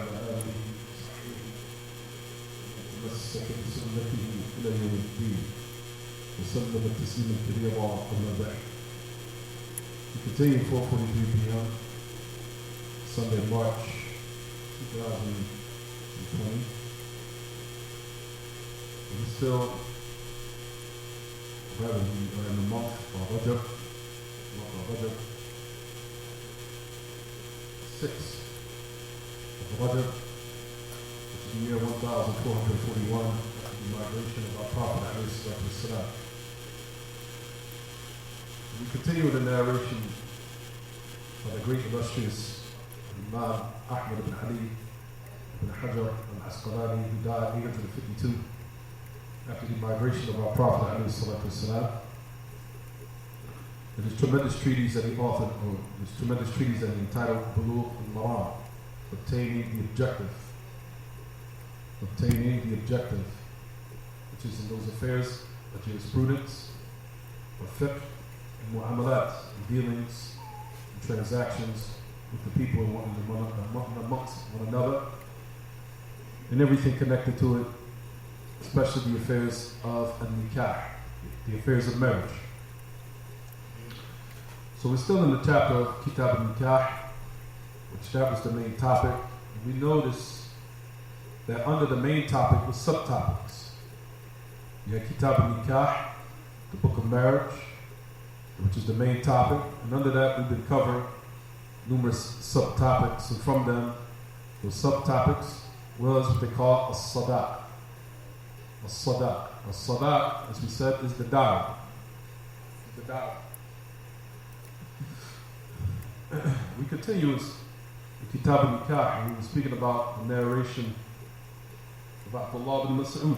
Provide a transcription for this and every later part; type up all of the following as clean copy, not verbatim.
وعلى آله وصحبه وتمسك بسنته إلى يوم الدين وسلم التسليم الكبير أما بعد. We continue 4:43 p.m. Sunday, March 2020. We still, rather, we are in the month of Ar-Razzaaq, 6th of Buloogh, which is the year 1441 after the migration of our Prophet ﷺ. We continue with the narration by the great illustrious Imam Ahmad ibn Ali ibn Hajar al-Asqalani, who died 852 after the migration of our Prophet ﷺ. And his tremendous treatise that he authored, or his tremendous treatise that he entitled Buloogh Al-Maraam, obtaining the objective, which is in those affairs of jurisprudence, or fiqh, and mu'amalat, and dealings, and transactions with the people amongst one another, and everything connected to it, especially the affairs of an-nikah, the affairs of marriage. So we're still in the chapter of Kitab al-Nikah, which that was the main topic. We notice that under the main topic was subtopics. You had Kitab al-Nikah, the book of marriage, which is the main topic, and under that we've been covering numerous subtopics, and from them, those subtopics was what they call a sadaq. A sadaq, as we said, is the dowry. We continue with Kitab al-Nikah, and we were speaking about the narration about Abdullah ibn Mas'ud.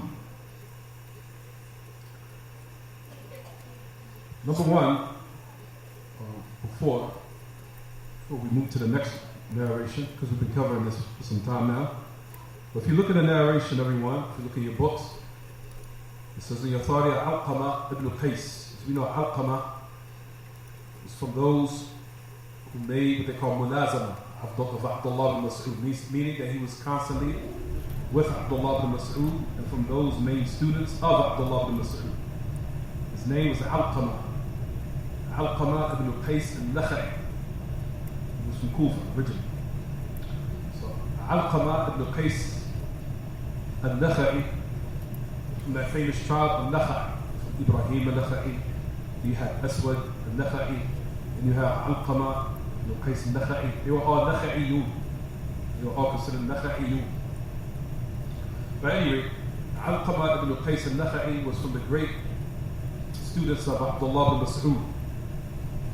Number one, before we move to the next narration, because we've been covering this for some time now. But if you look at the narration, everyone, if you look at your books, it says the authority of Al-Qama ibn Qais. As we know, Al-Qama is from those who made what they call mulazama of Abdullah ibn Mas'ud, meaning that he was constantly with Abdullah ibn Mas'ud, and from those main students of Abdullah ibn Mas'ud. His name was Al-Qama ibn Qais al-Nakha'i. He was from Kufa originally. So Al-Qama ibn Qais al-Nakha'i, from that famous tribe al-Nakha'i, from Ibrahim al-Nakha'i. You had Aswad al-Nakha'i, and you have Al-Qama ibn Qais al-Nakha'i. They were all Nakha'iyun. They were all considered Nakha'iyun. But anyway, Al-Qama ibn Qais al-Nakha'i was from the great students of Abdullah ibn Mas'ud,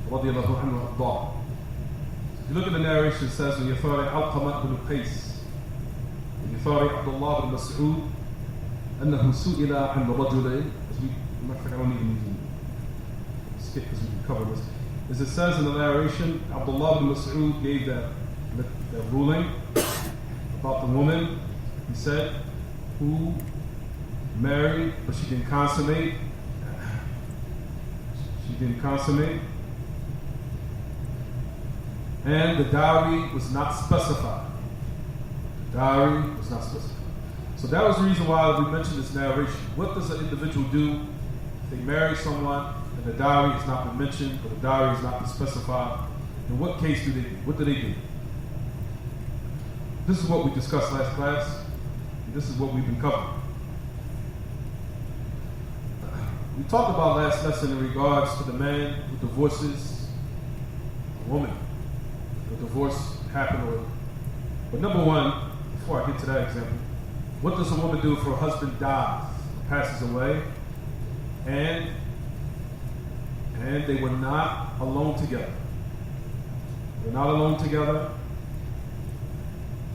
radiyallahu anhu ardah. If you look at the narration, it says, when you thought Al-Qama ibn Qais, when you thought Abdullah ibn Mas'ud, أنه سئل عن رجلين, as we, I don't even need to skip because we can cover this. As it says in the narration, Abdullah ibn Mas'ud gave that ruling about the woman, he said, who married, but she didn't consummate. And the dowry was not specified. So that was the reason why we mentioned this narration. What does an individual do if they marry someone and the dowry has not been mentioned, or the dowry has not been specified? In what case do they do? What do they do? This is what we discussed last class, and this is what we've been covering. We talked about last lesson in regards to the man who divorces a woman. The divorce happened, but number one, before I get to that example, what does a woman do if her husband dies, passes away, and they were not alone together? They were not alone together.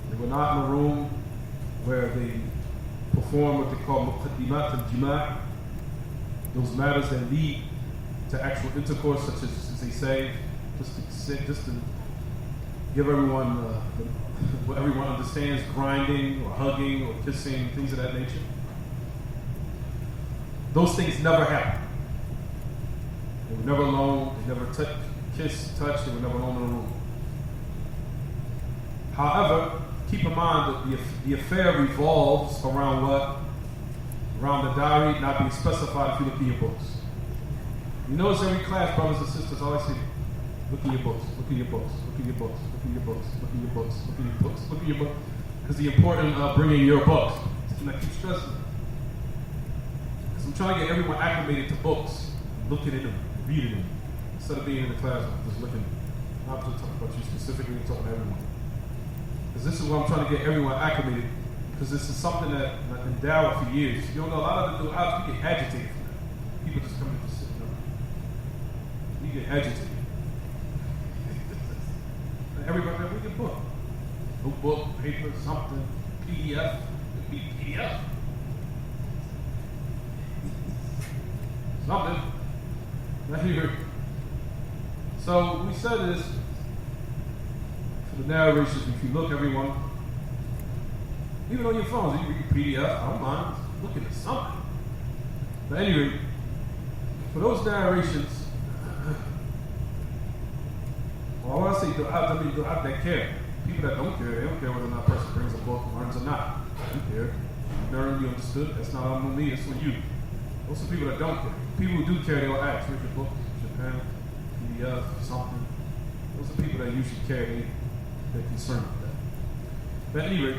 They were not in a room where they perform what they call muqaddimat al-jima', those matters that lead to actual intercourse, such as they say, just to give everyone what everyone understands, grinding or hugging or kissing, things of that nature. Those things never happened. They were never alone, they never kissed, touched, they were never alone in a room. However, keep in mind that the affair revolves around what? Around the dowry not being specified if you look in your books. You notice every class, brothers and sisters, always say, look in your books, look in your books, look in your books, look in your books, look in your books, look in your books, look in your books. Because the importance of bringing your books. And I keep stressing it. Because I'm trying to get everyone acclimated to books, looking at them, reading them, instead of being in the class, just looking. I'm not just talking about you specifically, I'm talking to everyone. Because this is what I'm trying to get everyone acclimated. Because this is something that I've been down for years. You know, a lot of the du'as, we get agitated from that. People just come in and sit down. We get agitated. Everybody, read your book. Notebook, paper, something, PDF. It be PDF. Something. Right here. So we said this for the narrations. If you look, everyone, even on your phones, you can read PDF. I don't mind looking at something. But anyway, for those narrations, well, I want to say du'a that care. People that don't care, they don't care whether or not a person brings a book, learns or not. They don't care. You've never really understood. That's not on me, it's for you. Those are people that don't care. People who do care, they'll ask, where's your book? Japan, PDF, something. Those are people that usually care. They're concerned with that. But anyway,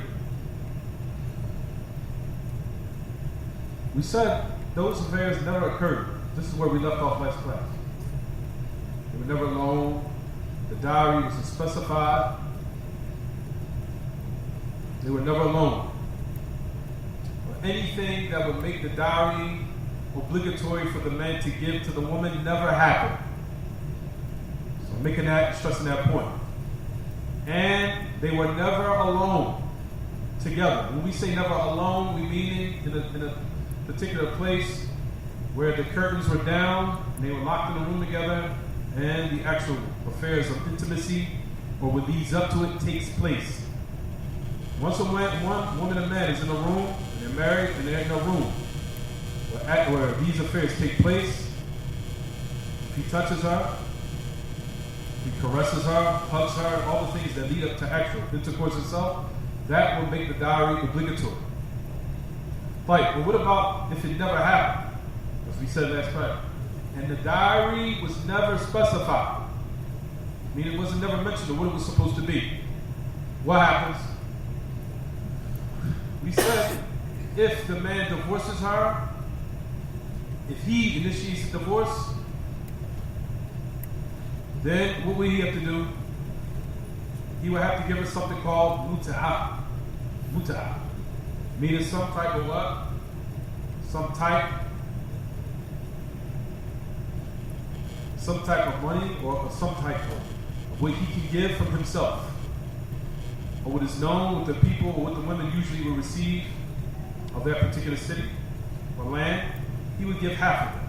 we said those affairs never occurred. This is where we left off last class. They were never alone. The dowry was specified. They were never alone. Or anything that would make the dowry obligatory for the man to give to the woman never happened. So I'm stressing that point. And they were never alone together. When we say never alone, we mean in a particular place where the curtains were down and they were locked in a room together, and the actual affairs of intimacy, or what leads up to it, takes place. Once one woman and man is in a room, and they're married, and they're in a room where these affairs take place, if he touches her, he caresses her, hugs her, all the things that lead up to actual intercourse itself, that will make the dowry obligatory. But what about if it never happened? As we said last time. And the dowry was never specified. Meaning it wasn't never mentioned of what it was supposed to be. What happens? We said if the man divorces her, if he initiates the divorce, then what would he have to do? He would have to give her something called muta'ah. Muta'ah. Meaning some type of what? Some type of money or some type of what he can give from himself. Or what is known with the people or what the women usually will receive of that particular city or land, he would give half of it.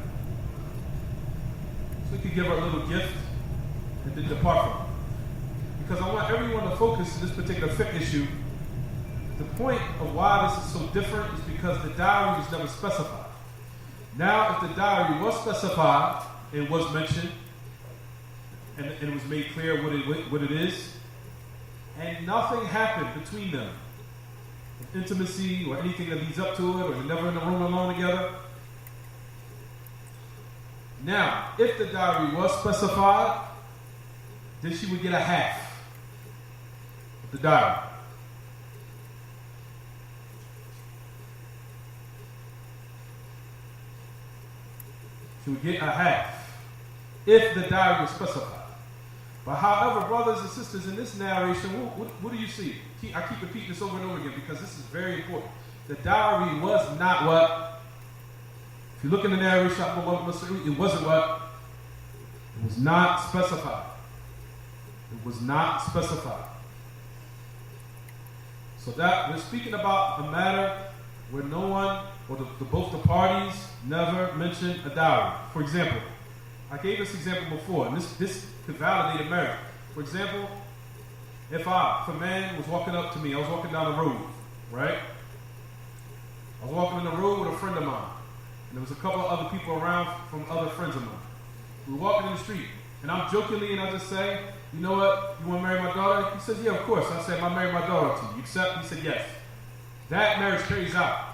So he could give her a little gift and then depart from her. Because I want everyone to focus on this particular fiqh issue. The point of why this is so different is because the dowry was never specified. Now, if the dowry was specified, it was mentioned, and it was made clear what it is, and nothing happened between them, intimacy or anything that leads up to it, or they're never in a room alone together. Now, if the dowry was specified, then she would get a half of the dowry. She would get a half if the dowry was specified. But however, brothers and sisters, in this narration, what do you see? I keep repeating this over and over again because this is very important. The dowry was not what? If you look in the narration, it wasn't what? It was not specified. It was not specified. So that we're speaking about a matter where no one, or both the parties, never mentioned a dowry. For example, I gave this example before, and this could validate a marriage. For example, if a man was walking up to me, I was walking down the road, right? I was walking in the road with a friend of mine, and there was a couple of other people around from other friends of mine. We were walking in the street, and I'm jokingly, and I just say, you know what, you want to marry my daughter? He says, yeah, of course. I said, I marry my daughter to you. You accept? He said, yes. That marriage carries out.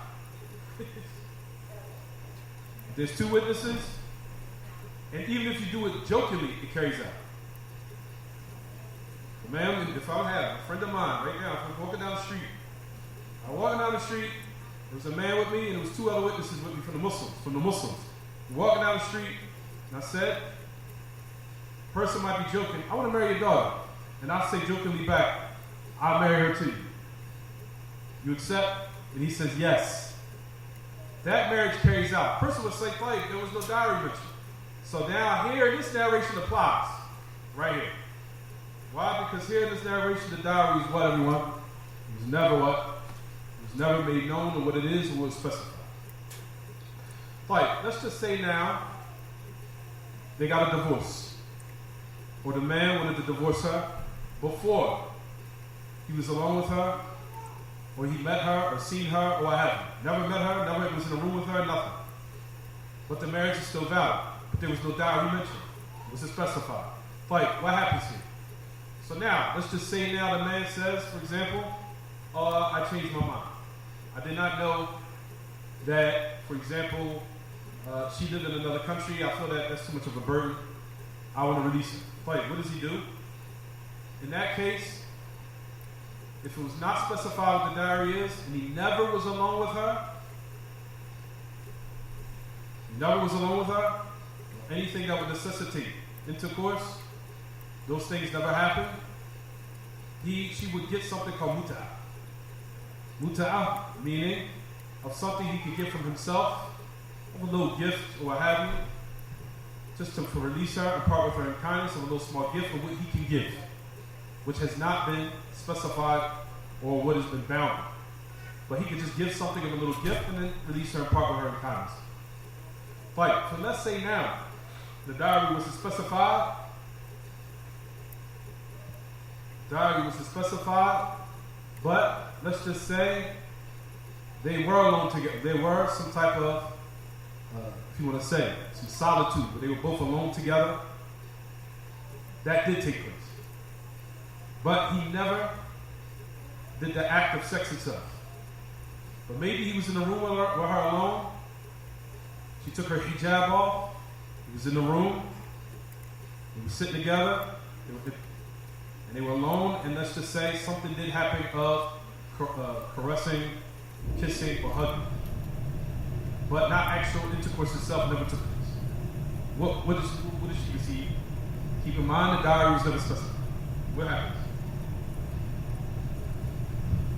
There's two witnesses, and even if you do it jokingly, it carries out. Man, if I had a friend of mine right now, if I'm walking down the street, there was a man with me, and there was two other witnesses with me from the Muslims. We're walking down the street, and I said, person might be joking, I want to marry your daughter. And I say jokingly back, I'll marry her too. You accept? And he says, yes. That marriage carries out. Person would say, like, there was no dowry mentioned. So now here, this narration applies. Right here. Why? Because here in this narration, the dowry is what, everyone? It was never what? It was never made known or what it is or what is specified. Like, let's just say now, they got a divorce. Or the man wanted to divorce her before he was alone with her, or he met her, or seen her, or what have you. Never met her, never was in a room with her, nothing. But the marriage is still valid. But there was no dowry mentioned. It was specified. Like, what happens here? So now, let's just say now the man says, for example, I changed my mind. I did not know that, for example, she lived in another country. I feel that that's too much of a burden. I want to release her. Like, what does he do? In that case, if it was not specified what the dowry is, and he never was alone with her, anything that would necessitate intercourse, those things never happened, she would get something called muta'ah. Muta'ah, meaning of something he could get from himself, of a little gift or what have you, just to release her and part with her in kindness, of a little small gift of what he can give, which has not been specified or what has been bound. But he could just give something of a little gift and then release her and part with her in kindness. Right, so let's say now, the dowry was specified. But let's just say they were alone together. There were some type of, if you want to say, some solitude, but they were both alone together. That did take place. But he never did the act of sex itself. But maybe he was in the room with her alone. She took her hijab off. He was in the room. They were sitting together. And they were alone. And let's just say something did happen of caressing, kissing, or hugging. But not actual intercourse itself never took place. What did she receive? Keep in mind the dowry was never specified. What happens?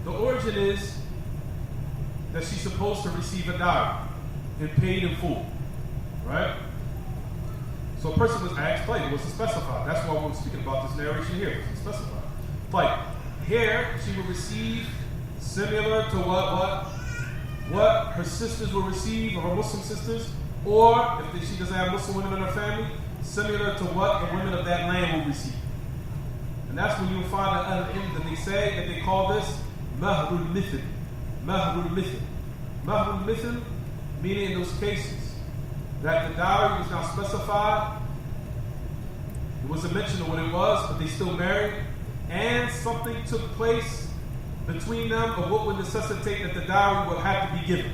The origin is that she's supposed to receive a dowry and paid in full. Right? So a person was asked, like, was it specified? That's why we're speaking about this narration here. Was it specified? Like, here she will receive similar to what her sisters will receive, or her Muslim sisters, or if she doesn't have Muslim women in her family, similar to what the women of that land will receive. And that's when you'll find that they say that they call this Mahrul Mithl. Mahrul Mithl. Mahrul Mithl, meaning in those cases that the dowry was not specified, it wasn't mentioned of what it was, but they still married, and something took place between them of what would necessitate that the dowry would have to be given,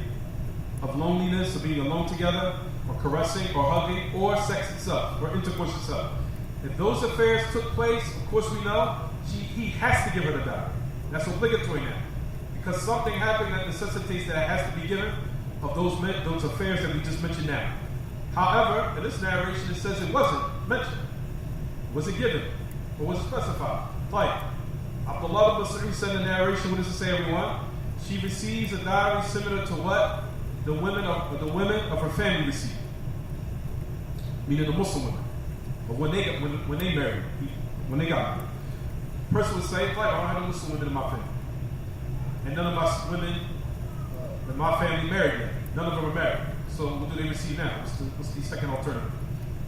of loneliness, of being alone together, or caressing, or hugging, or sex itself, or intercourse itself. If those affairs took place, of course we know, he has to give her the dowry. That's obligatory now. Because something happened that necessitates that it has to be given of those affairs that we just mentioned now. However, in this narration it says it wasn't mentioned. It wasn't given, or wasn't specified. Like, Abdullah ibn Mas'ud said in the narration, what does it say, everyone? She receives a dowry similar to what the women of her family received. Meaning the Muslim women. But when they married, when they got married. A person would say, like, I don't have a Muslim women in my family. And none of my women that my family married yet. None of them are married. So what do they receive now? What's the second alternative?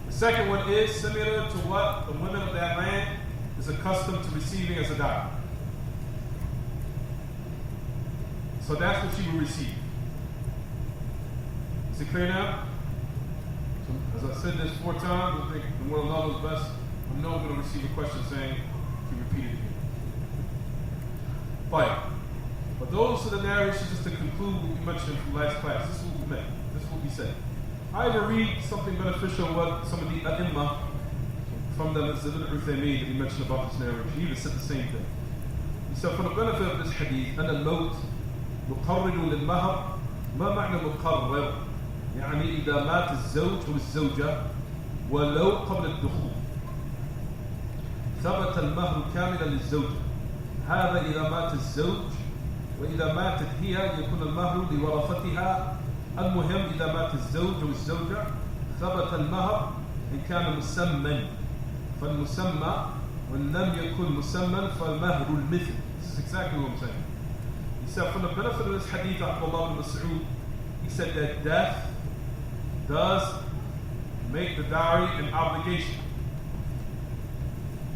The second one is similar to what the women of that land is accustomed to receiving as a dowry. So that's what she will receive. Is it clear now? So, as I said this 4 times, I think the more love is best I know I'm going to receive a question saying, can you repeat it again? Fine. But those are the narrations, just to conclude what we mentioned from last class. This is what we meant. This is what we said. I ever read something beneficial what some of the A'imma from the Ibn Uthaymeen that he mentioned about this narration. He even said the same thing. He said, for the benefit of this hadith, أن الموت مقرر للمهر. ما معنى مقرر؟ يعني إذا مات الزوج أو الزوجة ولو قبل الدخول ثبت المهر كاملا للزوجة. هذا إذا مات الزوج، وإذا ماتت هي يكون المهر لورثتها. المهم إذا مات الزوج أو الزوجة ثبت المهر إن كان مسمى فالمسمى، وإن لم يكن مسمى فالمهر المثل. This is exactly what I'm saying. He said, from the benefit of this hadith of Abdullah ibn Mas'ud, he said that death does make the dowry an obligation.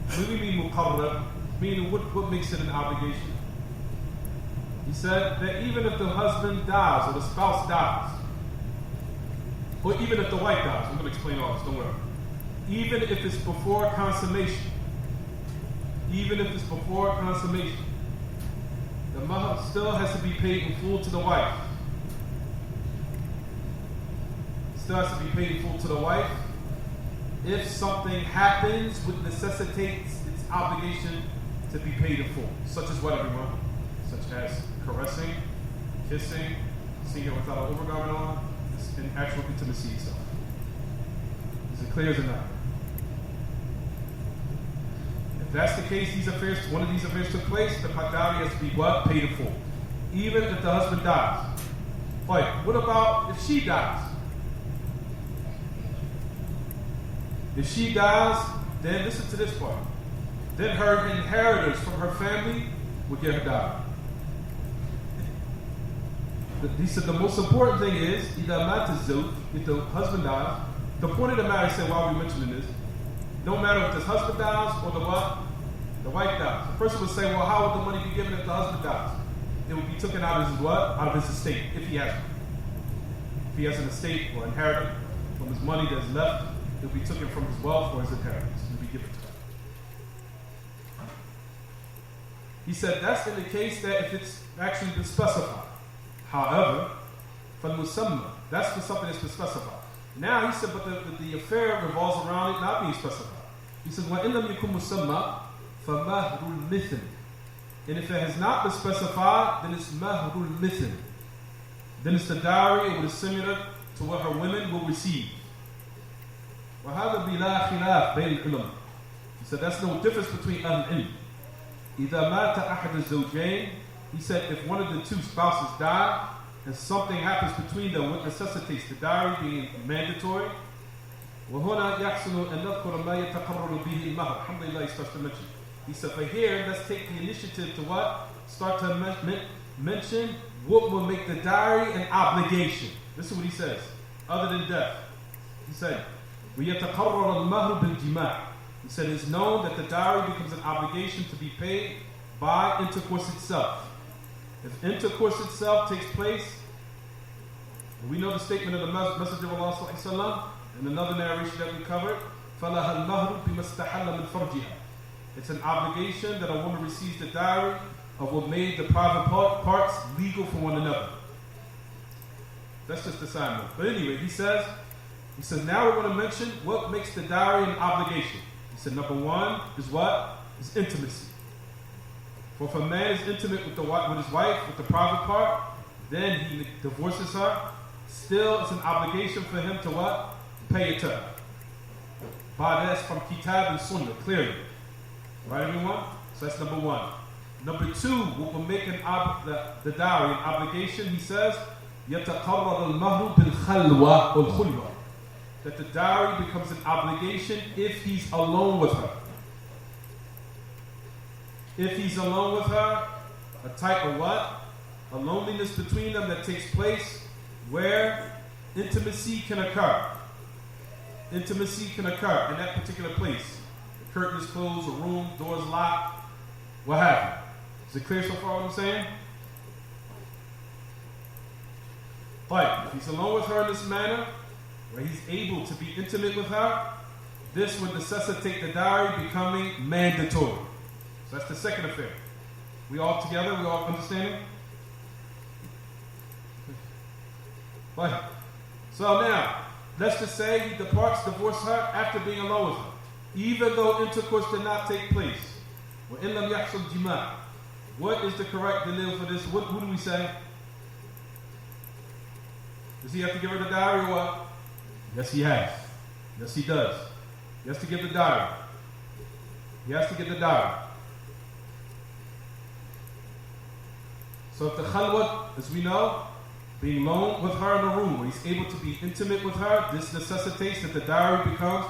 What do you mean muqarrar? Meaning what makes it an obligation? He said that even if the husband dies or the spouse dies, or even if the wife dies, I'm going to explain all this, don't worry. Even if it's before consummation, the mahar still has to be paid in full to the wife. Still has to be paid in full to the wife. If something happens which necessitates its obligation to be paid in full, such as what, everyone? Such as caressing, kissing, seeing her without an overgarment on, and actual intimacy itself. Is it clear as not? If that's the case, one of these affairs took place, the dowry has to be what? Paid in full. Even if the husband dies. Right, what about if she dies? If she dies, then listen to this part. Then her inheritors from her family will get her dowry. He said the most important thing is, if the husband dies, the point of the matter, he said, why are we mentioning this? No matter if the husband dies or the what? The wife dies. The person would say, well, how would the money be given if the husband dies? It would be taken out of his what? Out of his estate, if he has one. If he has an estate or inheritance from his money that's left, it will be taken from his wealth or his inheritance. It will be given to him. He said that's in the case that if it's actually been specified. However, for musamma, that's for something that's been specified. Now he said, but the affair revolves around it not being specified. He says, وَإِنْ لَمْ يَكُنْ مُسَمَّى فَمَهْرُ الْمِثْلِ. And if it has not been specified, then it's مَهْرُ الْمِثْلِ. Then it's the dowry or what is similar to what her women will receive. وَهَذَا بِلَا خِلَافٍ بَيْنَ الْعُلَمَاء. He said, that's no difference between Ahl al-Ilm. إِذَا مَاتَ أَحَدُ الزَّوْجَيْنِ. He said, if one of the two spouses die, and something happens between them what necessitates the dowry being mandatory, وَهُنَا يَحْسُنُ أَن نَذْكُرَ مَا يَتَقَرَّرُ بِهِ الْمَهْرُ. Alhamdulillah, he starts to mention. He said, for here, let's take the initiative to what? Start to mention what will make the dowry an obligation. This is what he says, other than death. He said, وَيَتَقَرَّرَ الْمَهْرُ بِالْجِمَاعِ. He said, it's known that the dowry becomes an obligation to be paid by intercourse itself. If intercourse itself takes place, we know the statement of the Messenger of Allah ﷺ, and another narration that we covered, فَلَهَا الْمَهْرُ بِمَا اسْتَحَلَّ مِنْ فَرْجِهَا. It's an obligation that a woman receives the dowry of what made the private parts legal for one another. That's just the side note. But anyway, he says now we're going to mention what makes the dowry an obligation. He said number one is what? Is intimacy. For if a man is intimate with his wife, with the private part, then he divorces her, still it's an obligation for him to what? Pay it to her. By that's from Kitab and Sunnah, clearly. Right, everyone? So that's number one. Number two, what will make the dowry an obligation, he says, يَتَقَرَّرَ الْمَهْرُ بِالْخَلْوَةِ وَالْخُلْوَةِ. That the dowry becomes an obligation if he's alone with her. If he's alone with her, a type of what? A loneliness between them that takes place where intimacy can occur. Intimacy can occur in that particular place. The curtain is closed, the room, doors locked, what have you. Is it clear so far what I'm saying? But if he's alone with her in this manner, where he's able to be intimate with her, this would necessitate the dowry becoming mandatory. So that's the second affair. We all together? We all understanding? Right. So now, let's just say he departs, divorces her after being alone with her, even though intercourse did not take place. وَإِن لَمْ يَحْصُلْ جِمَاعٌ. What is the correct delil for this? Who do we say? Does he have to give her the dowry or what? Yes, he has. Yes, he does. He has to give the dowry. He has to give the dowry. So if the khalwat, as we know, being alone with her in a room where he's able to be intimate with her, this necessitates that the dowry becomes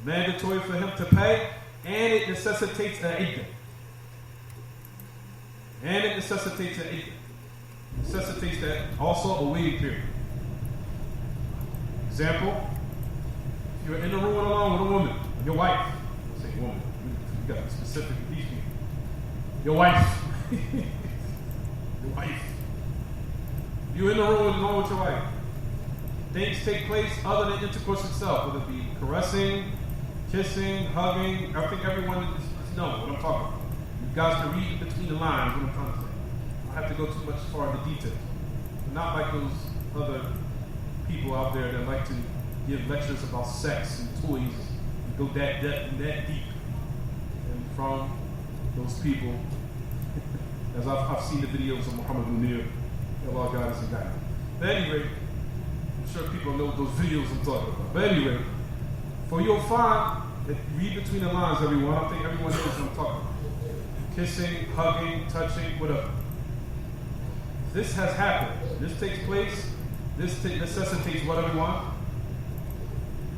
mandatory for him to pay, and it necessitates an iddah. And it necessitates an iddah. Necessitates that also a waiting period. Example, if you're in a room alone with a woman, your wife, let's say woman, you got specific these people. Your wife. Your wife. You're in the room alone with your wife. Things take place other than intercourse itself, whether it be caressing, kissing, hugging. I think everyone is knowing what I'm talking about. You guys can read between the lines what I'm trying to say. I don't have to go too much far into details. But not like those other people out there that like to give lectures about sex and toys and go that depth and that deep. And from those people, as I've seen the videos of Muhammad Munir, Allah guide us and guide us. But anyway, I'm sure people know those videos I'm talking about. But anyway, for you'll find that read between the lines, everyone. I think everyone knows what I'm talking about. Kissing, hugging, touching, whatever. This has happened. This takes place. This necessitates what, everyone?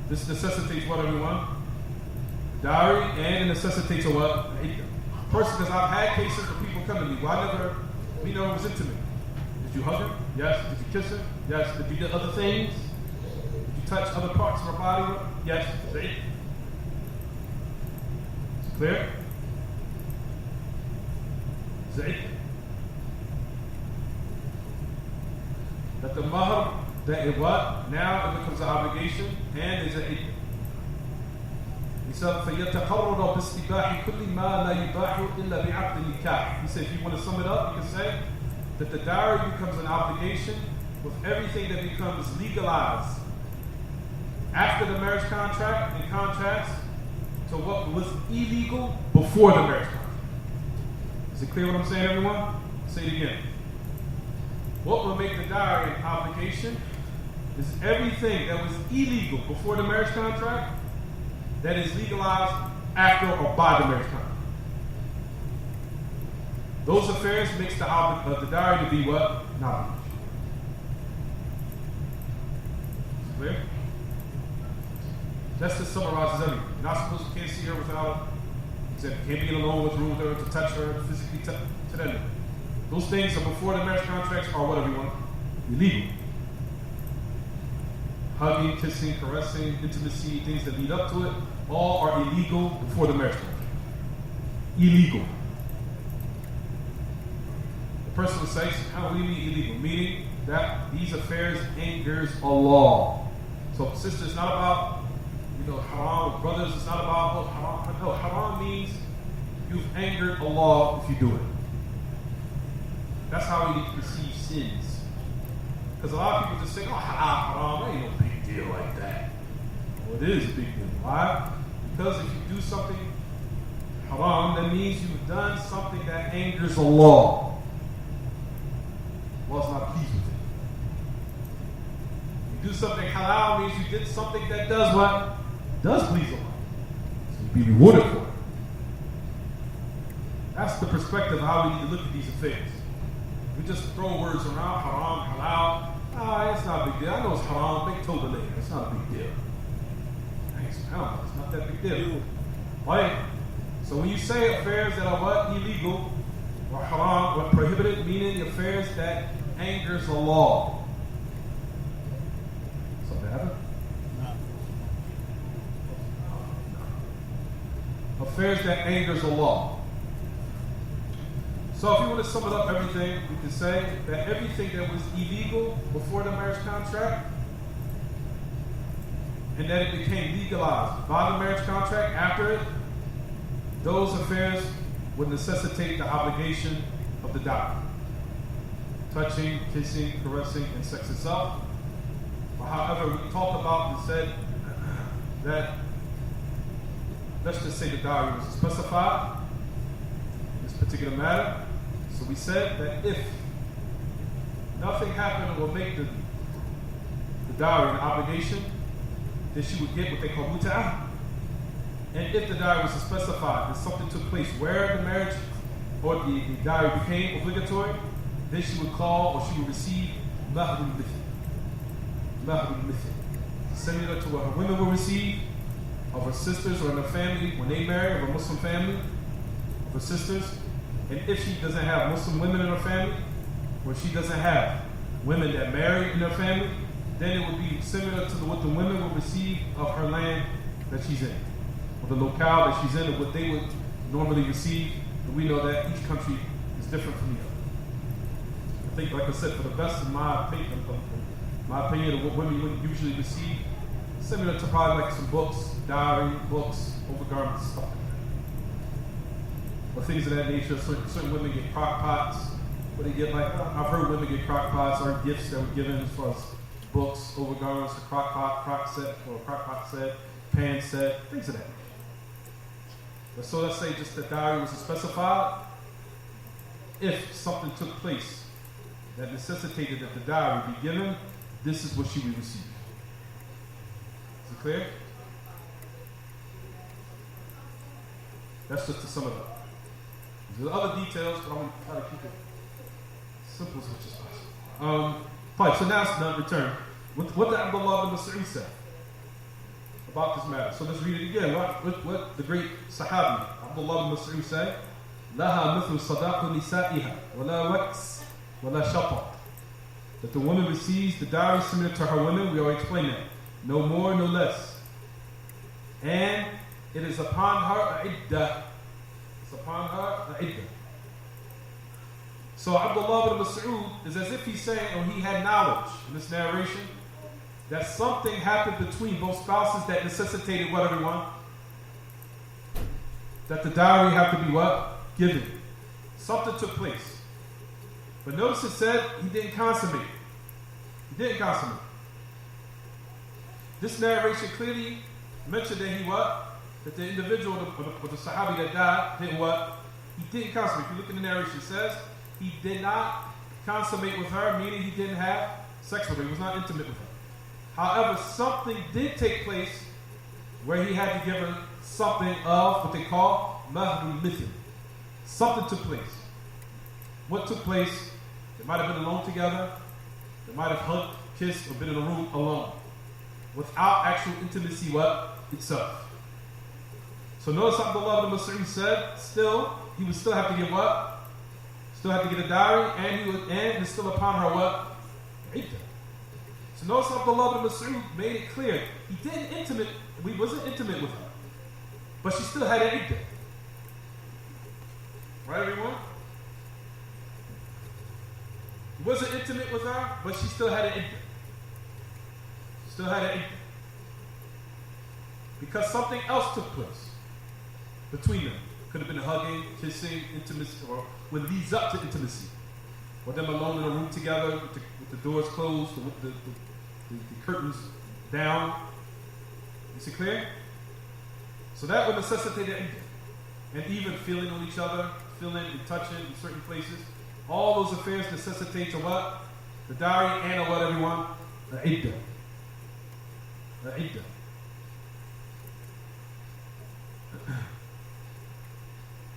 This necessitates what, everyone? Dowry, and it necessitates a what? Person, because I've had cases where people come to me, well, we know it was intimate. Did you hug her? Yes. Did you kiss her? Yes. Did you do other things? Did you touch other parts of her body? Yes. Is it clear? Is it? That the mahr, that it what? Now it becomes an obligation, and is it? He said, فَيَتَقَرَّرَ بِاسْتِبَاحِ كُلِّ مَا لَا يُبَاحُ إِلَّا بِعَقْدِ النِّكَاحِ. He said, if you want to sum it up, you can say that the dowry becomes an obligation with everything that becomes legalized after the marriage contract, in contrast to what was illegal before the marriage contract. Is it clear what I'm saying, everyone? I'll say it again. What will make the dowry an obligation is everything that was illegal before the marriage contract that is legalized after or by the marriage contract. Those affairs makes the dowry to be what? An obligation. Clear? That's just summarizes everything. You're not supposed to, can't see her without, except you can't be alone with her, to touch her, to physically to that. Those things are before the marriage contracts are what, everyone? Illegal. Hugging, kissing, caressing, intimacy, things that lead up to it, all are illegal before the marriage contract. Illegal. The person will say, how do you mean illegal? Meaning that these affairs angers Allah. So, sister, it's not about, haram. Brothers, it's not about haram. No, haram means you've angered Allah if you do it. That's how we need to perceive sins. Because a lot of people just say, haram, ain't no big deal like that. Well, it is a big deal. Why? Because if you do something haram, that means you've done something that angers Allah. Allah's not pleased with it. You do something halal means you did something that does what? Does please Allah. So you'll be rewarded for it. That's the perspective of how we need to look at these affairs. We just throw words around, haram, halal. It's not a big deal. I know it's haram, big toba later. It's not a big deal. Thanks, it's not that big deal. Right? So when you say affairs that are what? Illegal, or haram, or prohibited, meaning the affairs that angers Allah. Something happened? No. Affairs that angers Allah. So if you want to sum it up everything, we can say that everything that was illegal before the marriage contract and that it became legalized by the marriage contract after it, those affairs would necessitate the obligation of the dowry. Touching, kissing, caressing, and sex itself. But however, we talked about and said that, let's just say the dowry was specified in this particular matter. So we said that if nothing happened or make the dowry an obligation, then she would get what they call mut'ah. And if the dowry was specified that something took place where the marriage or the dowry became obligatory, then she would call or she would receive mahrul mithl. Mahrul mithl. Similar to what her women will receive of her sisters or in her family when they marry, of a Muslim family, of her sisters. And if she doesn't have Muslim women in her family, or she doesn't have women that marry in her family, then it would be similar to what the women will receive of her land that she's in, or the locale that she's in, or what they would normally receive. And we know that each country is different from the other. I think, like I said, for the best of my opinion of what women would usually receive, similar to probably like some books, dowry, books, overgarments, stuff like that. Or things of that nature. Certain women get crock pots. But they get like, I've heard women get crock pots or gifts that were given as far as books, overgarments, a crock pot set, pan set, things of that nature. But so let's say just the dowry was specified. If something took place that necessitated that the dowry be given, this is what she would receive. Is it clear? That's just to sum it up. There's other details, but I'm going to try to keep it simple as much as possible. Fine, so now it's return. What did Abdullah ibn Mas'ud say about this matter? So let's read it again. What the great Sahabi, Abdullah ibn Mas'ud said, لَهَا مِثْلُ صَدَاقُ نِسَائِهَا وَلَا وَكْسٍ وَلَا شَطَطٍ. That the woman receives the dowry similar to her women, we already explained that. No more, no less. And it is upon her iddah. It's upon her iddah. So Abdullah ibn Mas'ud is as if he's saying, or he had knowledge in this narration, that something happened between both spouses that necessitated what, everyone? That the dowry have to be what? Given. Something took place. But notice it said he didn't consummate. He didn't consummate. This narration clearly mentioned that he what? That the individual or the Sahabi that died didn't what? He didn't consummate. If you look in the narration, it says he did not consummate with her, meaning he didn't have sex with her. He was not intimate with her. However, something did take place where he had to give her something of what they call mahrul mithl. Something took place. What took place? They might have been alone together. They might have hugged, kissed, or been in a room alone, without actual intimacy what? Itself. So notice Abdullah ibn Mas'ud said, he would still have to give what? Still have to get a dowry, and it's still upon her what? Iddah. So notice Abdullah ibn Mas'ud made it clear he wasn't intimate with her, but she still had an iddah. Right, everyone? He wasn't intimate with her, but she still had an iddah. Still had an iddah. Because something else took place between them. Could have been hugging, kissing, intimacy, or what leads up to intimacy. Or them alone in a room together with the doors closed, with the curtains down. Is it clear? So that would necessitate an iddah. And even feeling on each other, feeling and touching in certain places. All those affairs necessitate a what? The dowry and a what, everyone? An iddah. An iddah.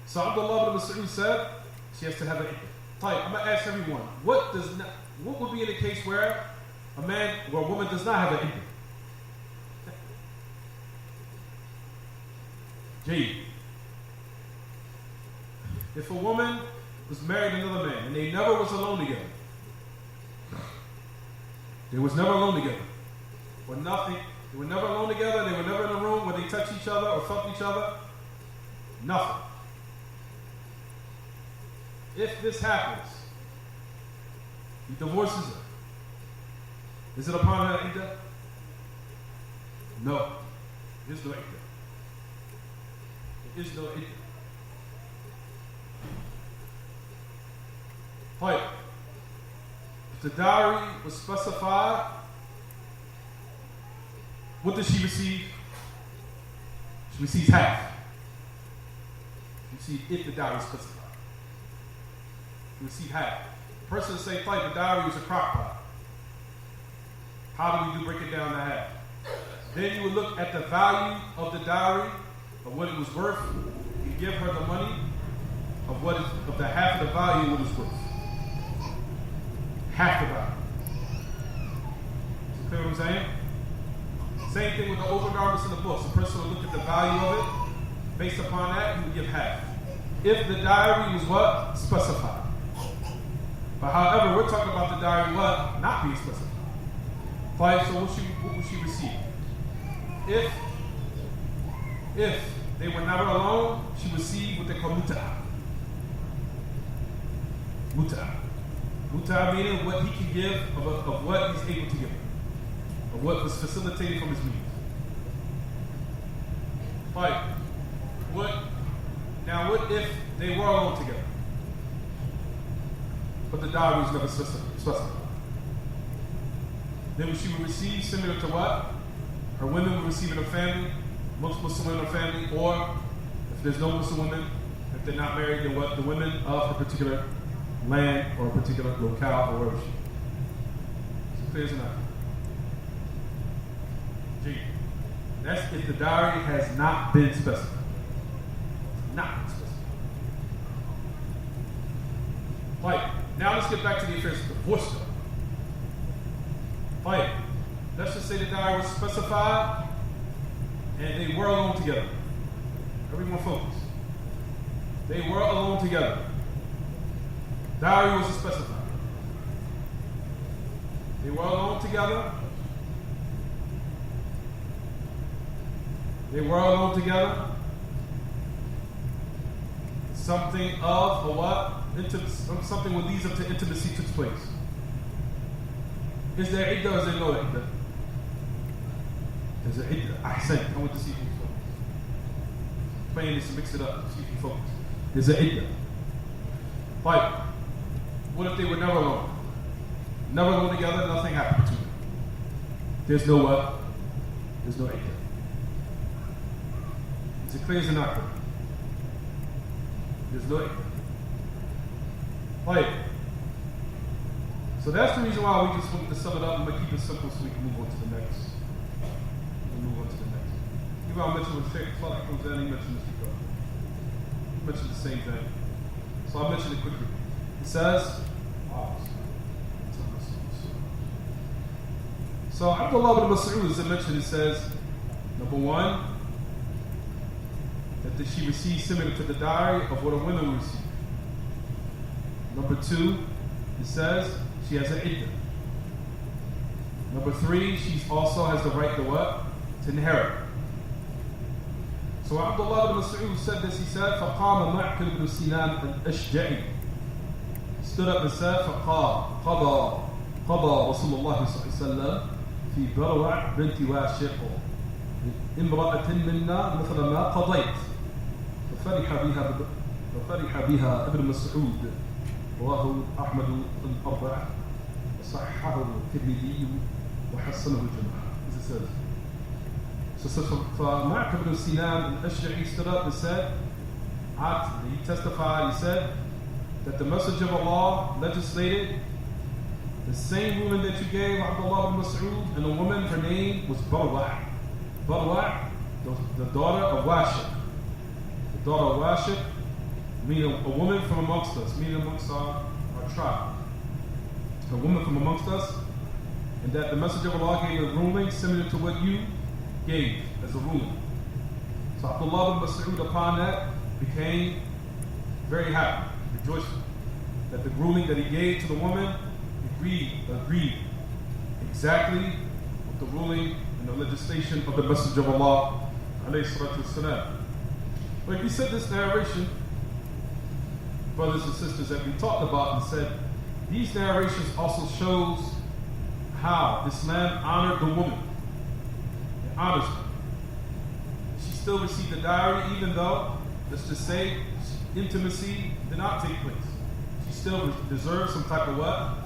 So Abdullah ibn Mas'ud said she has to have an iddah. Right, I'm going to ask everyone, what would be in a case where a woman does not have an iddah? Gee. If a woman was married to another man and they never was alone together, they was never alone together, or nothing, they were never alone together, they were never in a room where they touched each other or felt each other, nothing. If this happens, he divorces her. Is it upon her iddah? No. There is no iddah. There is no iddah. Right. If the dowry was specified, what does she receive? She receives half. She receives if the dowry is specified. She receives half. The person say, "Fine, the dowry is a crock pot. How do we break it down to half?" Then you would look at the value of the dowry, of what it was worth, and give her the money of the half of the value of what it's worth. Half the value. You clear what I'm saying? Same thing with the overgarments in the books. The person would look at the value of it. Based upon that, he would give half. If the dowry was what? Specified. But however, we're talking about the dowry what? Not being specified. Fine, so what would she receive? If they were never alone, she received what they call mut'ah. Mut'ah. Mut'ah meaning what he can give of what he's able to give, of what was facilitated from his means. Fine. What if they were alone together, but the dowry was never specified? Then she would receive similar to what? Her women would receive in a family, most Muslim women in a family, or if there's no Muslim women, if they're not married, then what? The women of a particular land or a particular locale or wherever she is. So clear as enough. G. That's if the dowry has not been specified. Not been specified. Right. Now let's get back to the affairs of divorce though. Right. Let's just say the dowry was specified and they were alone together. Everyone focus. They were alone together. Dowry wasn't specified. They were alone together. They were alone together. Something of or what? Something what leads up to intimacy took place. Is there iddah or is there no iddah? There's an iddah. Ahsan. I want to see if you focus. Playing this to mix it up. See if you focus. There's an iddah. Right. What if they were never alone? Never alone together, nothing happened to them. There's no what? There's no iddah. Is it clear as an actor? There's no iddah. Right. So that's the reason why we just wanted to sum it up and keep it simple so we can move on to the next. Even I mentioned when Sheikh Salih comes in, he mentioned this before. He mentioned the same thing. So I'll mention it quickly. It says, so Abdullah ibn Mas'ud, as I mentioned, it says, number one, that she receives similar to the dowry of what a woman will receive. Number two, it says she has an iddah. Number three, she also has the right to what? To inherit. So Abdullah ibn Mas'ud said this, he said, فَقَامَ مَعْكِلْ بْنُ سِنَانَ الْأَشْجَعِي. Stood up and said, فَقَالَ قَضَى رسول الله صلى الله عليه وسلم في بروع بنت واشق امرأة منا مثل ما قضيت ففرح بها ابن مسعود رواه أحمد الأربعة وصححه الترمذي وحسنه الجماعة. So Ma'q ibn Sinan al-Ashja'i stood up and said, he testified, he said that the message of Allah legislated the same woman that you gave Abdullah ibn Mas'ud, and a woman, her name was Barwa'. Barwa', the daughter of Washiq. The daughter of Washiq, meaning a woman from amongst us, meaning amongst our tribe. A woman from amongst us, and that the message of Allah gave a ruling similar to what you gave as a ruling. So Abdullah ibn Mas'ud upon that became very happy, rejoiceful, that the ruling that he gave to the woman agreed exactly with the ruling and the legislation of the Messenger of Allah alayhi salatu wasalam. Like we said, this narration, brothers and sisters, that we talked about and said, these narrations also shows how Islam honored the woman. It honors her. She still received the dowry, even though, let's just say, intimacy did not take place. She still deserves some type of what?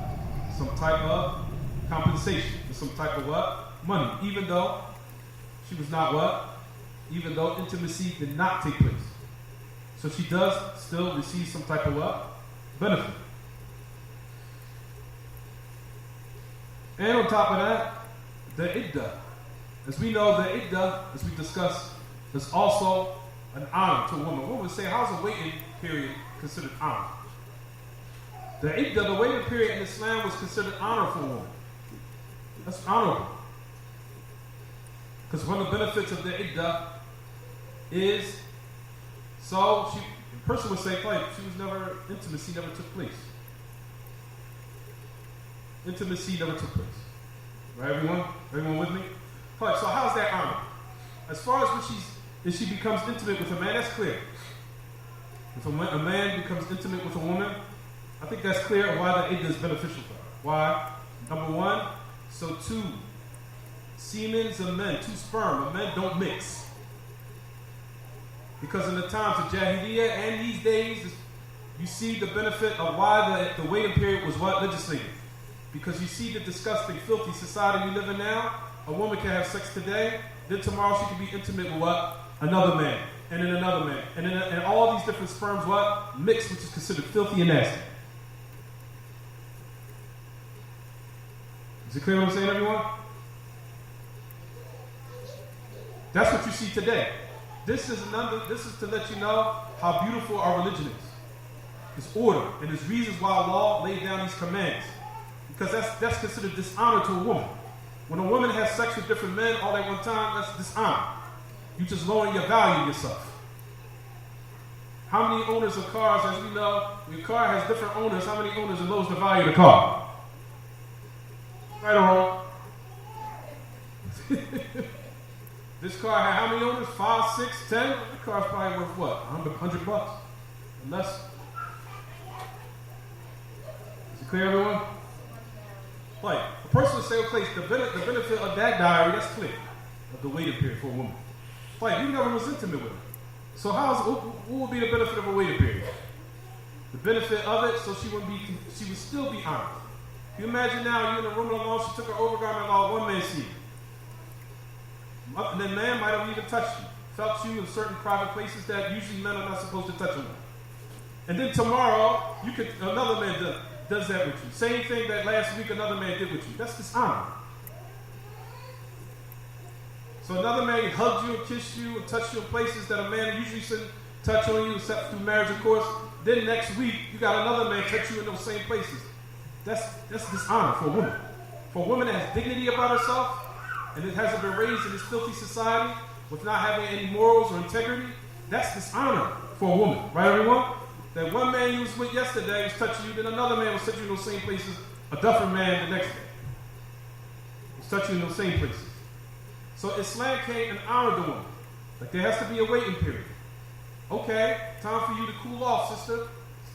Some type of compensation, or some type of what? Money, even though she was not what? Even though intimacy did not take place. So she does still receive some type of what? Benefit. And on top of that, the iddah. As we know, the iddah, as we discussed, is also an honor to a woman. One would say, how's a waiting period considered honor? The iddah, the waiting period in Islam, was considered honor for a woman. That's honorable. Because one of the benefits of the iddah is, so the person would say, like, intimacy never took place. Intimacy never took place. Right, everyone? Everyone with me? Right, so how's that honor? As far as if she becomes intimate with a man, that's clear. If a man becomes intimate with a woman, I think that's clear why the iddah is beneficial for her. Why? Number one, so two semens of men, two sperm of men don't mix. Because in the times of Jahiliyyah and these days, you see the benefit of why the waiting period was what? Legislated. Because you see the disgusting, filthy society we live in now. A woman can have sex today, then tomorrow she can be intimate with what? Another man, and then another man. And all these different sperms what? Mixed, which is considered filthy and nasty. Is it clear what I'm saying, everyone? That's what you see today. This is to let you know how beautiful our religion is. It's order, and there's reasons why Allah laid down these commands. Because that's considered dishonor to a woman. When a woman has sex with different men all at one time, that's dishonor. You just lowering your value yourself. How many owners of cars, as we know, your car has different owners, how many owners, it lowers the value of the car? Right or wrong? This car had how many owners? 5, 6, 10? The car's probably worth what? $100 unless. Is it clear, everyone? Like, a person would say, okay, the benefit of that diary, that's clear, of the waiting period for a woman. Like, you never was intimate with her. So what would be the benefit of a waiting period? The benefit of it, so she would still be honored. You imagine now, you're in a room alone, she took her overgarment off, one man see. And the man might have even touched you, felt you in certain private places that usually men are not supposed to touch a woman. And then tomorrow, another man does that with you. Same thing that last week another man did with you. That's dishonor. So another man hugged you and kissed you and touched you in places that a man usually shouldn't touch on you except through marriage, of course. Then next week, you got another man touch you in those same places. That's dishonor for a woman. For a woman that has dignity about herself and it hasn't been raised in this filthy society with not having any morals or integrity, that's dishonor for a woman. Right, everyone? That one man you was with yesterday was touching you, then another man was touching you in those same places. A different man the next day was touching you in those same places. So Islam came and honored the woman. Like there has to be a waiting period. Okay, time for you to cool off, sister.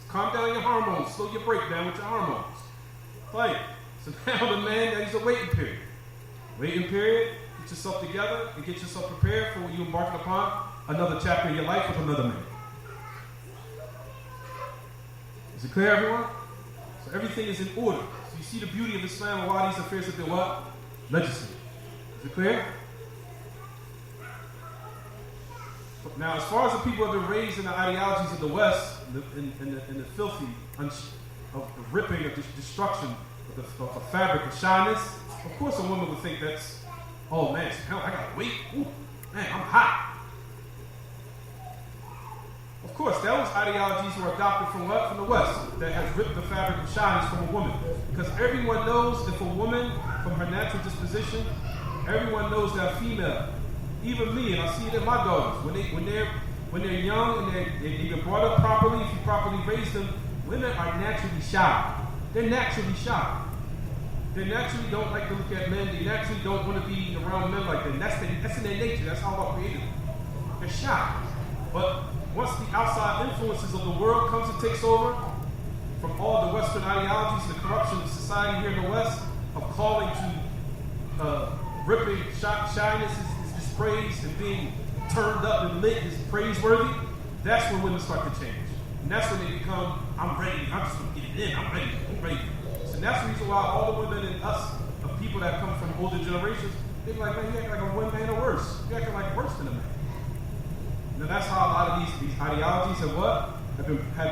Calm down your hormones. Slow your breakdown with your hormones. Like, so now the man, there's a waiting period. Waiting period, get yourself together and get yourself prepared for when you embark upon another chapter in your life with another man. Is it clear, everyone? So everything is in order. So you see the beauty of Islam and why these affairs have been what? Legislated. Is it clear? Now, as far as the people have been raised in the ideologies of the West, in the filthy, of the ripping, of the destruction of the fabric of shyness, of course a woman would think that's, oh man, I gotta wait. Ooh, man, I'm hot. Of course, those ideologies were adopted from what? From the West, that has ripped the fabric of shyness from a woman. Because everyone knows if a woman, from her natural disposition, everyone knows that a female, even me, and I see it in my daughters, when they're young and they've been brought up properly, if you properly raise them, women are naturally shy. They're naturally shy. They naturally don't like to look at men. They naturally don't want to be around men like that. That's in their nature. That's how Allah created them. They're shy. But once the outside influences of the world comes and takes over, from all the Western ideologies and the corruption of society here in the West, of calling to ripping shyness is praise and being turned up and lit is praiseworthy, that's when women start to change. And that's when they become, I'm ready, I'm just going to get it in, I'm ready. So that's the reason why all the women and us, of people that come from older generations, they're like, man, you act like a woman or worse. You acting like worse than a man. Now that's how a lot of these ideologies have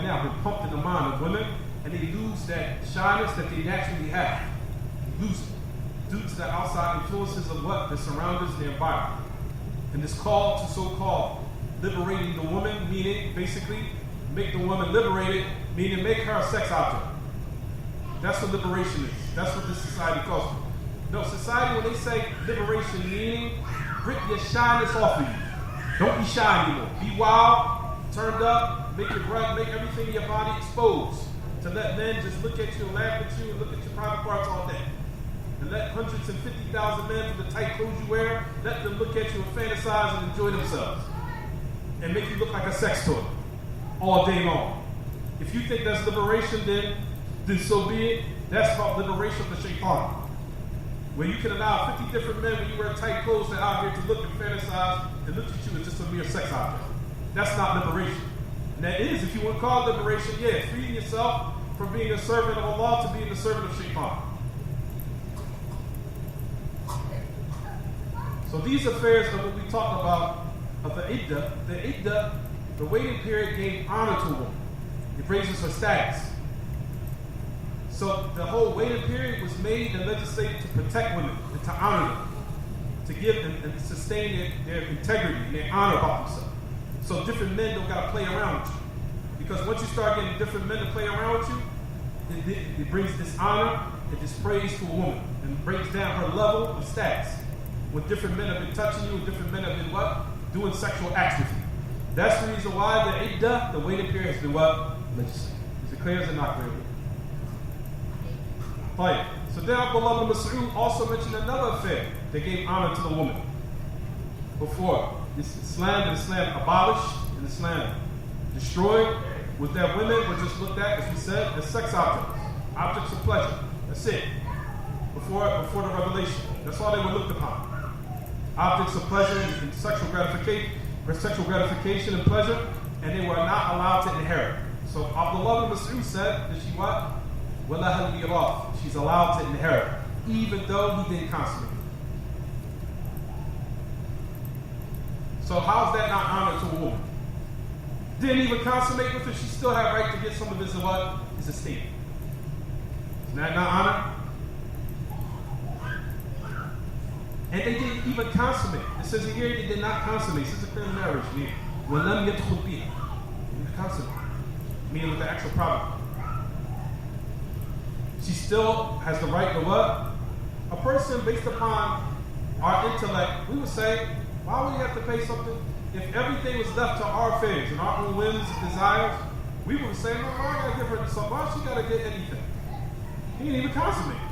now been pumped in the mind of women, and they lose that shyness that they naturally have. They lose it due to the outside influences of what? The surroundings, the environment. And this call to so-called liberating the woman, meaning basically make the woman liberated, meaning make her a sex object. That's what liberation is. That's what this society calls it. No, society, when they say liberation, meaning rip your shyness off of you. Don't be shy anymore. Be wild, turned up, make your breath, make everything in your body exposed. To let men just look at you and laugh at you and look at your private parts all day. And let 150,000 men from the tight clothes you wear, let them look at you and fantasize and enjoy themselves. And make you look like a sex toy all day long. If you think that's liberation, then so be it. That's called liberation for shaitan. Where you can allow 50 different men when you wear tight clothes that are out here to look and fantasize and look at you as just a mere sex object. That's not liberation. And that is, if you want to call it liberation, yeah, freeing yourself from being a servant of Allah to being a servant of shaitan. So these affairs of what we talk about, of the iddah, the waiting period gave honor to a woman. It raises her status. So the whole waiting period was made and legislated to protect women and to honor them, to give them and sustain their integrity and their honor about themselves. So different men don't got to play around with you. Because once you start getting different men to play around with you, it brings dishonor and dispraise to a woman and brings down her level of status. When different men have been touching you and different men have been what? Doing sexual acts with you. That's the reason why the iddah, the waiting period, has been what? Legislated. Is it clear or is it not clear? Fine. So then Abdullah ibn Mas'ud also mentioned another affair that gave honor to the woman. Before Islam abolished and Islam destroyed was that women were just looked at, as we said, as sex objects of pleasure. That's it. Before the revelation. That's all they were looked upon. Objects of pleasure and sexual gratification and pleasure, and they were not allowed to inherit. So Abdullah ibn Mas'ud said that she what? وَلَهَا الْمِيرَاث. She's allowed to inherit, even though he didn't consummate. So how's that not honor to a woman? Didn't even consummate with her, she still had right to get some of his what? His estate. Isn't that not honor? And they didn't even consummate. It says here they did not consummate. This is a clear marriage. وَلَمْ يَدْخُلْ بِهَا. They didn't consummate. Meaning with the actual product. She still has the right to what? A person based upon our intellect, we would say, why would you have to pay something? If everything was left to our affairs and our own whims and desires, we would say, no, why I gotta give her something? Why she gotta get anything? He didn't even consummate.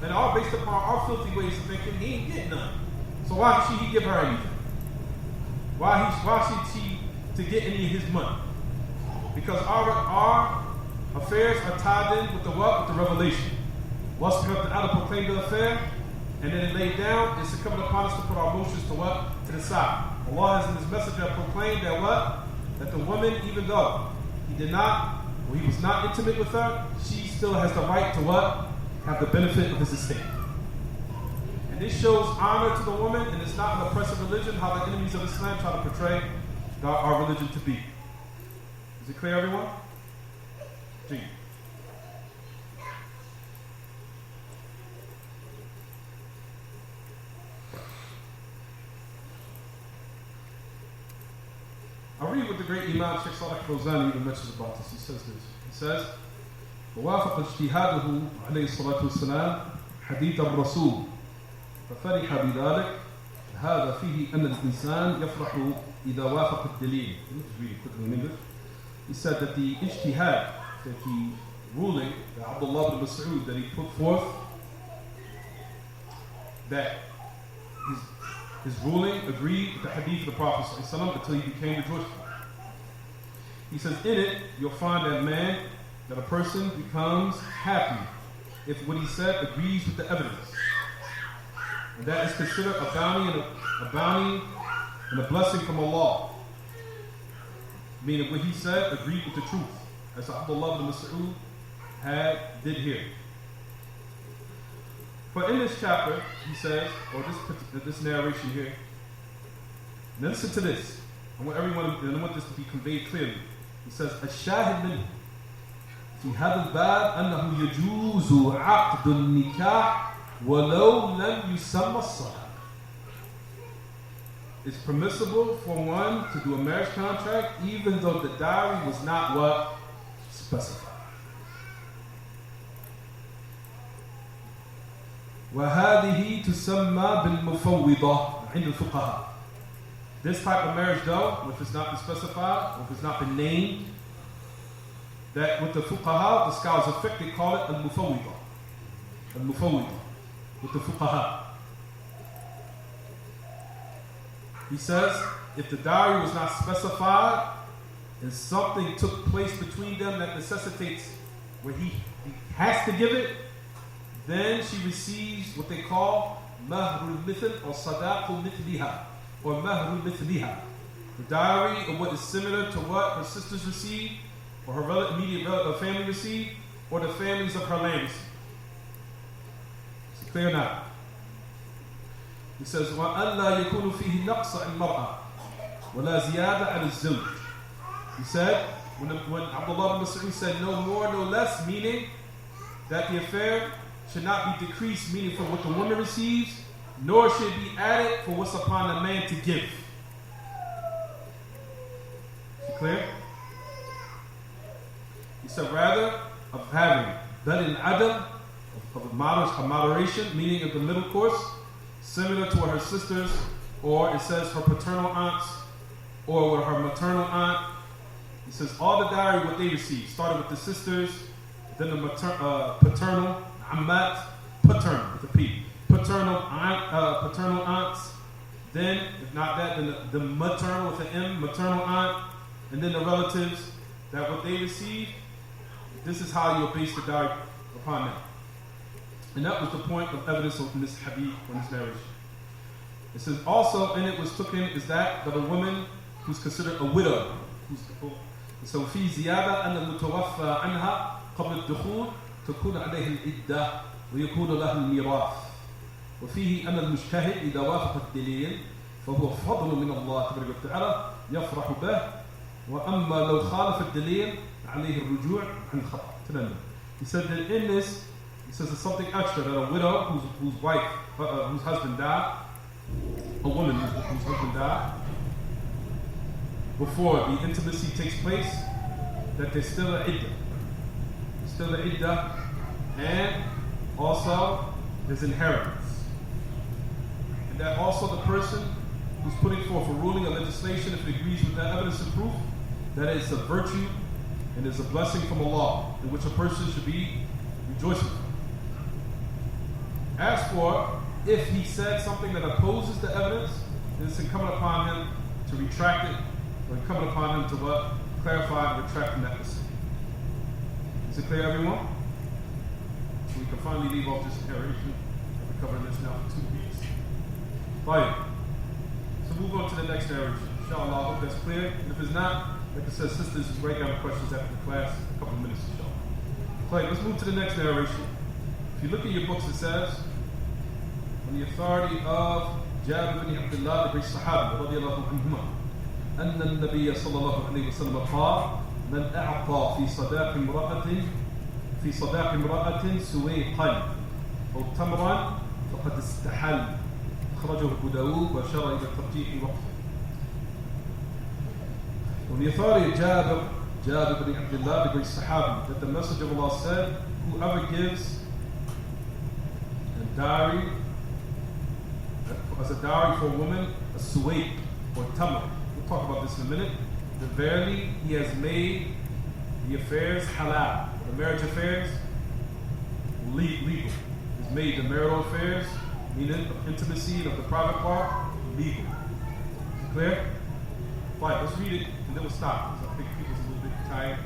And all based upon our filthy ways of thinking, he ain't getting none. So why should he give her anything? Why should she to get any of his money? Because our affairs are tied in with the what? With the revelation. Once we have to proclaim the affair, and then it laid down, it's incumbent upon us to put our emotions to what? To the side. Allah has in His messenger proclaimed that what? That the woman, even though he was not intimate with her, she still has the right to what? Have the benefit of his estate. And this shows honor to the woman, and it's not an oppressive religion, how the enemies of Islam try to portray our religion to be. Is it clear, everyone? Gee. I'll read what the great Imam Sheikh Salih Fawzan even mentions about this. He says this. He says, ووافق اجتهاده عليه الصلاة والسلام حديث الرسول ففرح بذلك هذا فيه أن الإنسان يفرح إذا وافق الدليل. He said that the ijtihad, that the ruling that Abdullah ibn Mas'ud that he put forth, that his ruling agreed with the hadith of the Prophet ﷺ until he became the Jewish. He says in it you'll find that a person becomes happy if what he said agrees with the evidence. And that is considered a bounty and a blessing from Allah. Meaning what he said agreed with the truth, as Abdullah ibn Mas'ud did here. But in this chapter, he says, or this narration here, now listen to this. I want this to be conveyed clearly. He says, الشاهد منه في هذا الباب أنه يجوز عقد النكاح ولو لم يسمى الصلاة. It's permissible for one to do a marriage contract even though the dowry was not what? Specified. وهذه تسمى بالمفوضة عند الفقهاء. This type of marriage though, if it's not been specified, or if it's not been named, that with the fuqaha, the scholars of fiqh, they call it al-mufawwida. Al-mufawwida. With the fuqaha. He says, if the dowry was not specified, and something took place between them that necessitates where he has to give it, then she receives what they call mahrul mithl or sadaqul mithliha, or mahrul mithliha. The dowry of what is similar to what her sisters receive, or her immediate family receive, or the families of her land receive. Is it clear now? He says, وَأَلَّا يَكُونُ فِيهِ نَقْصَ الْمَرْأَةِ وَلَا زِيَادَ عَلَى الزَّوْجِ. He said, when Abdullah ibn Mas'ud said no more, no less, meaning that the affair should not be decreased, meaning for what the woman receives, nor should it be added for what's upon the man to give. Is it clear? He said rather of having bal al-adl, of moderation, meaning of the middle course, similar to what her sisters, or it says her paternal aunts, or with her maternal aunt. He says all the dowry what they receive, started with the sisters, then the paternal, ammat, paternal with a P, paternal aunts, then if not that, then the maternal with an M, maternal aunt, and then the relatives, that what they receive, this is how you'll base the dowry upon them. And that was the point of evidence in this hadith, in this narration. It says also in it was taken is that a woman who's considered a widow, so في زيادة أن المتوفى عنها قبل الدخول تكون عليه العدة ويكون له الميراث. وفيه أن المجتهد إذا وافق الدليل فهو فضل من الله تبارك وتعالى يفرح به، وأما لو خالف الدليل عليه الرجوع عن الخطأ. He said that in this, he says there's something extra that a widow whose husband died, a woman whose husband died, before the intimacy takes place, that there's still an iddah. There's still an iddah, and also there's inheritance. And that also the person who's putting forth a ruling or legislation, if it agrees with that evidence and proof, that it's a virtue and is a blessing from Allah, in which a person should be rejoicing. As for if he said something that opposes the evidence, then it's incumbent upon him to retract it, or incumbent upon him to what? Clarify and retract from that decision. Is it clear, everyone? So we can finally leave off this narration. I've been covering this now for 2 weeks. Right. So move on to the next narration. Inshallah, I hope that's clear. And if it's not, like I said, sisters write down the questions after the class, a couple of minutes, inshallah. Right, let's move to the next narration. If you look at your books, it says, on the authority of Jabir ibn Abdullah, the great Sahaba, radiallahu anhuma, أن النبي صلى الله عليه وسلم قال من أعطى في صداق امرأة سويقا أو تمرا فقد استحل. أخرجه أبو داود وأشار إلى الترجيح وقفه. On the authority of Jabir ibn Abdullah, the great Sahabi, that the Messenger of Allah said, whoever gives a dowry, as a dowry for a woman, a suwayq or tamr. We'll talk about this in a minute. That verily he has made the affairs halal, the marriage affairs legal. He's made the marital affairs, meaning of intimacy and of the private part, legal. Is it clear? Right, let's read it and then we'll stop, because I think people's a little bit tired.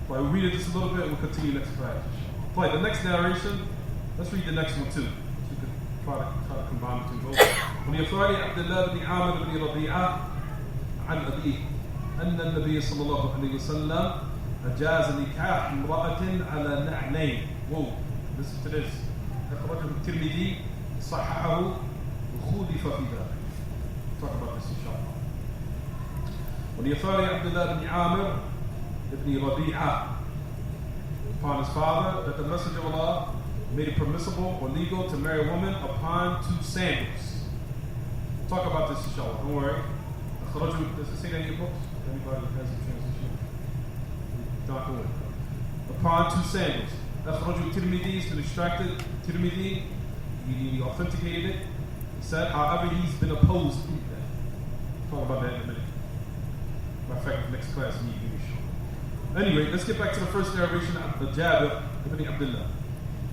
Right, we'll read it just a little bit and we'll continue next class. Right, the next narration, let's read the next one too. So we can try to combine between both. وليفاري عبد الله بن عامر بن ربيعة عن أبيه أن النبي صلى الله عليه وسلم أجاز نكاح امرأة على نعلين. Whoa, listen to this. أخرجه الترمذي صححه وخولف في ذلك. Talk about this إن شاء الله. وليفاري عبد الله بن عامر بن ربيعة upon his father that the Messenger of Allah made it permissible or legal to marry a woman upon 2 sandals. We'll talk about this inshallah, don't worry. Does it say that in your books? Anybody has a translation? Don't worry. Upon 2 sandals. أخرجه الترمذي is been extracted. Tirmidhi, he authenticated it. He said, however, he's been opposed to that. Talk about that in a minute. Matter of fact, next class, me give you a show. Anyway, let's get back to the first narration of Jabir ibn Abdullah.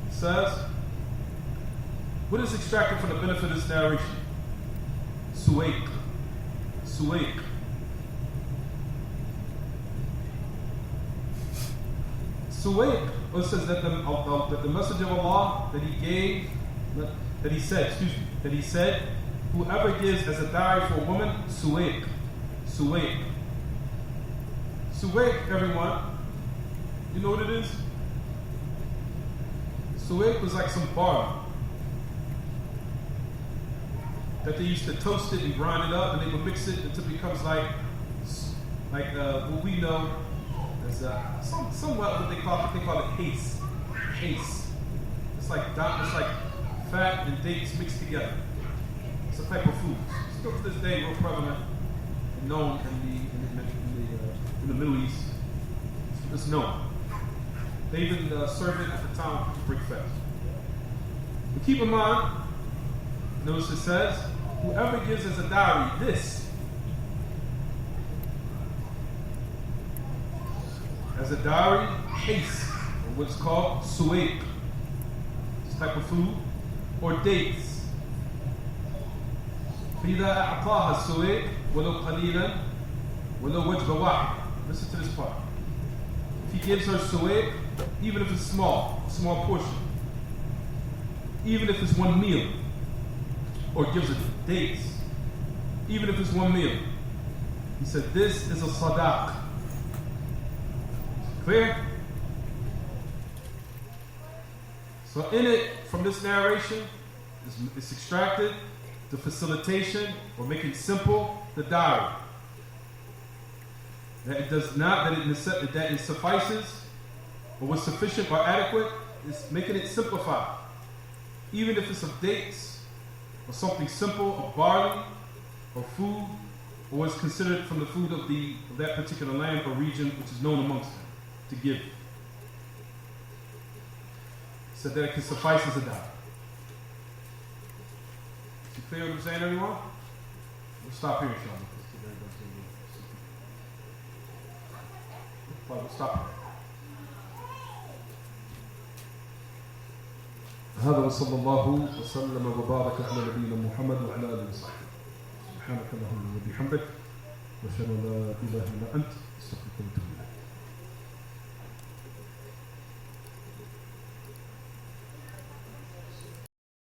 It says, what is extracted for the benefit of this narration? Suwayq. Suwayq. Suwayq, it says that the Messenger of Allah that he said, whoever gives as a dowry for a woman, Suwayq. Suwayq. Suwayq, everyone, you know what it is? Suwayq was like some barley that they used to toast it and grind it up, and they would mix it until it becomes like what we know as somewhat what they call it haze. Haze. It's like fat and dates mixed together. It's a type of food. Still to this day, real prevalent and known in the Middle East. It's known. They even serve it at the time when people break fast. But keep in mind, notice it says, whoever gives as a dowry this, as a dowry, haste, or what's called suwayq, this type of food, or dates. فإذا أعطاها السويق ولو قليلا ولو وجبة واحدة. Listen to this part. If he gives her suwayq, even if it's small portion, even if it's one meal, or gives her dates, even if it's one meal, he said this is a sadaq. Clear? So in it, from this narration, it's extracted the facilitation or making simple the dowry. That it does not, that it suffices or was sufficient or adequate, is making it simplified. Even if it's of dates or something simple of barley or food, or is considered from the food of that particular land or region which is known amongst them to give. So that it can suffice as a dowry. You clear what I'm saying, everyone? We'll stop here, inshallah. We'll stop here. هذا وصلى الله وسلم وبارك على نبينا محمد وعلى اله وصحبه. سبحانك اللهم وبحمدك واشهد ان لا اله الا انت استغفرك واتوب اليك.